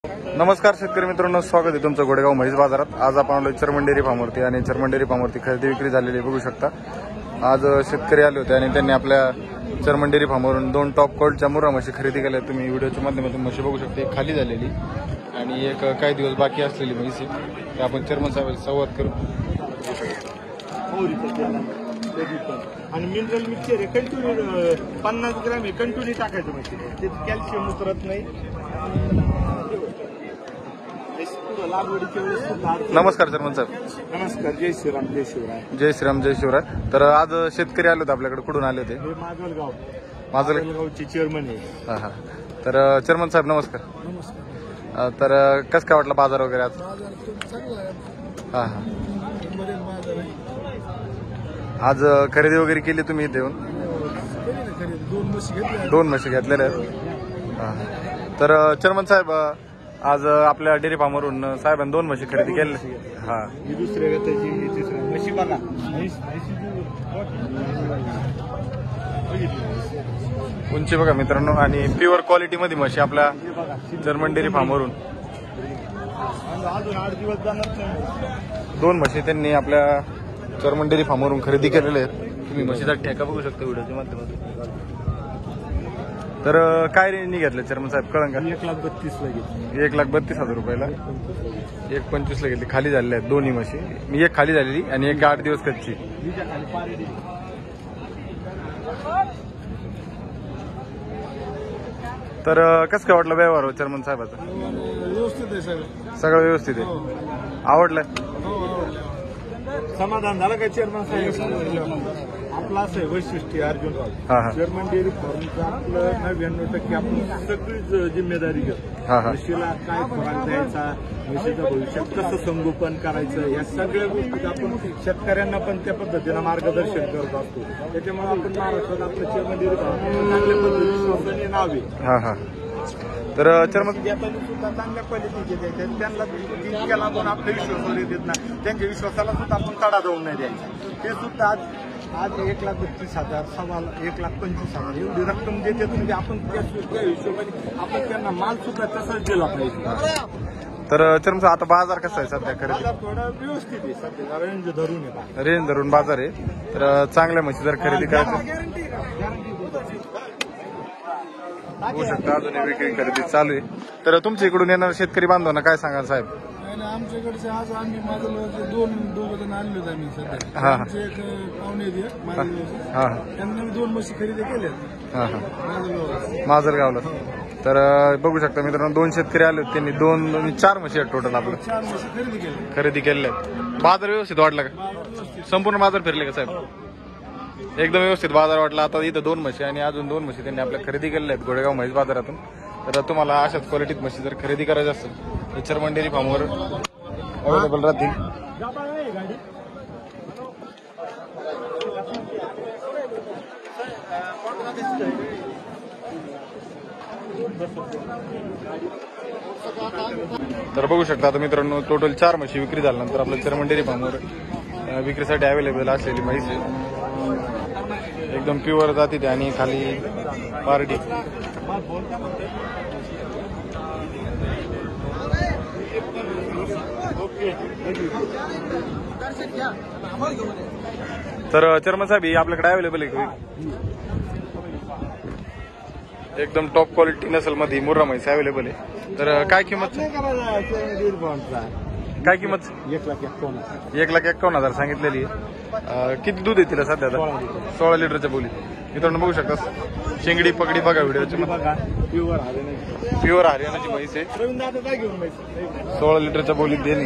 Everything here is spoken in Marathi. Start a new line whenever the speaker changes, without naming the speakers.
नमस्कार शेतकरी मित्रांनो, स्वागत आहे तुमचं गोडेगाव म्हैस बाजारात। आज आपण आलो चर्मन डेअरी फार्मवरती आणि चर्मन डेअरी फार्मवरती खरेदी विक्री झालेली बघू शकता। आज शेतकरी आले होते आणि त्यांनी आपल्या चर्मन डेअरी फार्मवरून 2 टॉप क्वालिटीच्या मुर्रा म्हशी खरेदी केल्या। तुम्ही व्हिडिओच्या माध्यमातून म्हशी बघू शकता, एक खाली झालेली आणि एक काही दिवस बाकी असलेली म्हैस आहे। ते आपण चर्मन साहेबांशी संवाद करू।
आणि मिनरल मिक्सचर आहे, कंटिन्यू 50 ग्रॅम आहे, कंटिन्यू टाकायचं म्हणजे ते कॅल्शियम उतरत नाही।
नमस्कार चर्मन साहेब।
नमस्कार, जय श्रीराम जय शिवराय।
जय श्रीराम जय शिवराय। तर आज शेतकरी आले होते आपल्याकडे, कुठून आले होते?
माजलगावचे चेअरमन आहे।
हा हा। तर चेअरमन साहेब नमस्कार।
नमस्कार।
तर कसं काय वाटलं बाजार वगैरे आज? हा हा। आज खरेदी वगैरे केली तुम्ही इथे येऊन? 2 म्हशी घेतलेल्या आहेत। हा। तर चेअरमन साहेब, आज आपल्या डेअरी फार्मवरून साहेबांनी 2 म्हशी खरेदी केल्या। हा,
ही दुसऱ्या गटाची तिसऱ्या म्हशी बघा।
उंची बघा मित्रांनो, आणि प्युअर क्वालिटी मध्ये म्हशी आपल्या चर्मन डेअरी फार्मवरून।
अजून 8 दिवस जाणार नाही।
2 म्हशी त्यांनी आपल्या चर्मन डेअरी फार्मवरून खरेदी केलेल्या आहेत। तुम्ही म्हशीचा ठेका बघू शकता व्हिडिओच्या माध्यमातून। तर काय रेंजनी घेतलं चेअरमन साहेब, कळंन का?
1,32,000 ला घेतली।
1,32,000 रुपयाला 1,25,000 ला घेतली। खाली झालेल्या आहेत दोन्ही म्हशी, मी एक खाली झालेली आणि एक 8 दिवस कच्ची। तर कसं काय वाटलं व्यवहार चेअरमन साहेबाचा?
व्यवस्थित आहे सगळं,
सगळं व्यवस्थित आहे, आवडलं?
समाधान झालं का चेअरमन साहेब? आपलं असं आहे वैशिष्ट्य अर्जुनराव, चेअरमन डेअरी फार्मचं आपलं 99% आपण सगळीच जिम्मेदारी घेतो। म्हशीला काय खुराक द्यायचा, म्हशीचं भविष्यात कसं संगोपन करायचं, या सगळ्या गोष्टी आपण शेतकऱ्यांना पण त्या पद्धतीनं मार्गदर्शन करत असतो। त्याच्यामुळे आपण महाराष्ट्रात आपलं चेअरमन डेअरी फार्म चांगल्या पद्धतीने नाव आहे।
तर चेअरमन
सुद्धा चांगल्या क्वालिटीचे द्यायचे, त्यांना जितक्याला आपण आपल्या विश्वासावर येत ना, त्यांच्या विश्वासाला सुद्धा आपण तडा जाऊन नाही द्यायचा। ते सुद्धा आज 1,32,000 1,25,000 एवढी रक्कम देते, म्हणजे आपण त्या हिशोबाने आपण त्यांना माल सुद्धा तसाच दिला पाहिजे।
तर चेअरमन आता बाजार कसा आहे सध्या? खरेदी
थोडा व्यवस्थित आहे सध्या, रेंज धरून आहे,
रेंज धरून बाजार आहे। तर चांगल्या म्हशी जर खरेदी करायची होऊ शकता, अजून विक्री खरेदी चालू आहे। तर तुमच्या इकडून येणार शेतकरी बांधवांना काय सांगाल साहेब?
आमच्याकडचे आज आम्ही माझं 2 जण आणले होते आम्ही सध्या। आमचे एक पाहुणे त्यांना 2 म्हशी खरेदी केल्या
माजलगावला। तर बघू शकता मित्रांनो, 2 शेतकरी आले होते, त्यांनी 2 आणि 4 म्हशी आहेत टोटल आपलं
4 म्हशी
खरेदी केलेल्या आहेत। बाजार व्यवस्थित वाटला का? संपूर्ण बाजार फिरले का साहेब? एकदम व्यवस्थित बाजार वाटला। आता इथं 2 म्हशी आणि अजून 2 म्हशी त्यांनी आपल्या खरेदी केलेल्या आहेत गोडेगाव म्हैस बाजारातून। तर तुम्हाला अशाच क्वालिटीत म्हशी जर खरेदी करायची असेल चर्मन डेअरी फार्मवर अवेलेबल राहतील। तर बघू शकता आता मित्रांनो, टोटल 4 म्हशी विक्री झाल्यानंतर आपल्या चर्मन डेअरी फार्मवर विक्रीसाठी अवेलेबल असलेली म्हैस आहे। एकदम प्युअर जाती आणि खाली पार्टी। तर चेअरमन साहेब ही आपल्याकडे अवेलेबल आहे? एकदम टॉप क्वालिटी नसल मध्ये मुर्रा म्हैस अवेलेबल आहे। तर काय किंमत? काय किंमत? 1,51,000 सांगितलेली आहे। किती दूध येतील सध्या? 16 लिटरच्या बोली। मित्रांनो बघू शकता, शेंगडी पगडी बघा व्हिडिओच्या, प्युअर हरियाणाची म्हैस आहे। 16 लिटरच्या बोलीत देणे।